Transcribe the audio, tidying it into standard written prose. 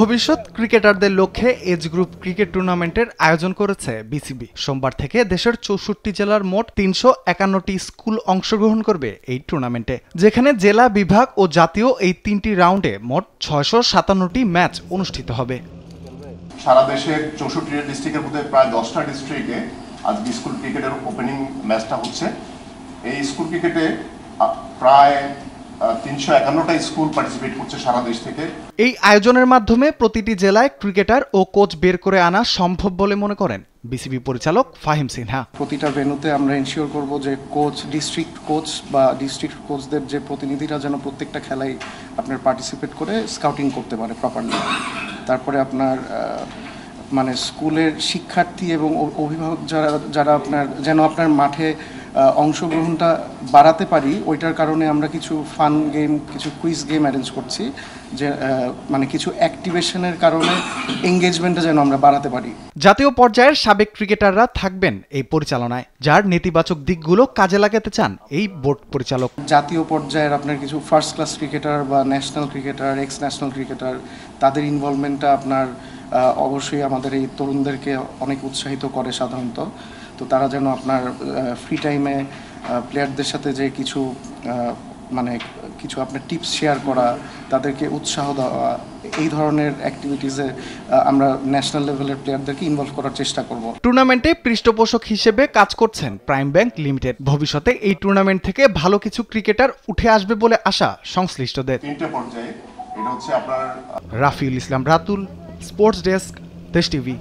ভবিষ্যৎ ক্রিকেটারদের লক্ষ্যে এজ গ্রুপ ক্রিকেট টুর্নামেন্টের আয়োজন করেছে বিসিবি। সোমবার থেকে দেশের 64 জেলার মোট 351টি স্কুল অংশগ্রহণ করবে এই টুর্নামেন্টে, যেখানে জেলা, বিভাগ ও জাতীয় এই 3টি রাউন্ডে মোট 657টি ম্যাচ অনুষ্ঠিত হবে। সারা দেশের 64টি ডিস্ট্রিক্টের মধ্যে প্রায় 10টা ডিস্ট্রিক্টে আজকে স্কুল ক্রিকেটের ওপেনিং ম্যাচটা হচ্ছে। এই স্কুল ক্রিকেটে প্রায় 351টা স্কুল পার্টিসিপেট করছে সারা দেশ থেকে। এই আয়োজনের মাধ্যমে প্রতিটি জেলায় ক্রিকেটার ও কোচ বের করে আনা সম্ভব বলে মনে করেন বিসিবি পরিচালক ফাহিম সিনহা। প্রতিটা ভেন্যুতে আমরা এনশিওর করব যে কোচ, ডিস্ট্রিক্ট কোচ বা ডিস্ট্রিক্ট কোচদের যে প্রতিনিধিরা যেন প্রত্যেকটা খেলায় আপনার পার্টিসিপেট করে স্কাউটিং করতে পারে প্রপারলি। তারপরে আপনার মানে স্কুলের শিক্ষার্থী এবং অভিভাবক যারা আপনার যেন আপনার মাঠে অংশগ্রহণটা বাড়াতে পারি, ওইটার কারণে আমরা কিছু ফান গেম, কিছু কুইজ গেম অ্যারেঞ্জ করছি, যে মানে কিছু অ্যাক্টিভেশনের কারণে এঙ্গেজমেন্টটা যেন আমরা বাড়াতে পারি। জাতীয় পর্যায়ের সাবেক ক্রিকেটাররা থাকবেন এই পরিচালনায়, যার নেতিবাচক দিকগুলো কাজে লাগাতে চান এই বোর্ড পরিচালক। জাতীয় পর্যায়ের আপনার কিছু ফার্স্ট ক্লাস ক্রিকেটার বা national cricketer, x national cricketer, তাদের ইনভলভমেন্টটা আপনার অবশ্যই আমাদের এই তরুণদেরকে অনেক উৎসাহিত করে সাধারণত। তো তারা যেন আপনার ফ্রি টাইমে প্লেয়ারদের সাথে যে কিছু মানে কিছু আপনার টিপস শেয়ার করা, তাদেরকে উৎসাহ দেওয়া, এই ধরনের অ্যাক্টিভিটিসে আমরা ন্যাশনাল লেভেলের প্লেয়ারদেরকে ইনভলভ করার চেষ্টা করব। টুর্নামেন্টে পৃষ্ঠপোষক হিসেবে কাজ করছেন প্রাইম ব্যাংক লিমিটেড। ভবিষ্যতে এই টুর্নামেন্ট থেকে ভালো কিছু ক্রিকেটার উঠে আসবে বলে আশা সংশ্লিষ্টদের। 3টে পর্যায়ে এটা হচ্ছে আপনার রাফিউল ইসলাম রাতুল, স্পোর্টস ডেস্ক, দেশ টিভি।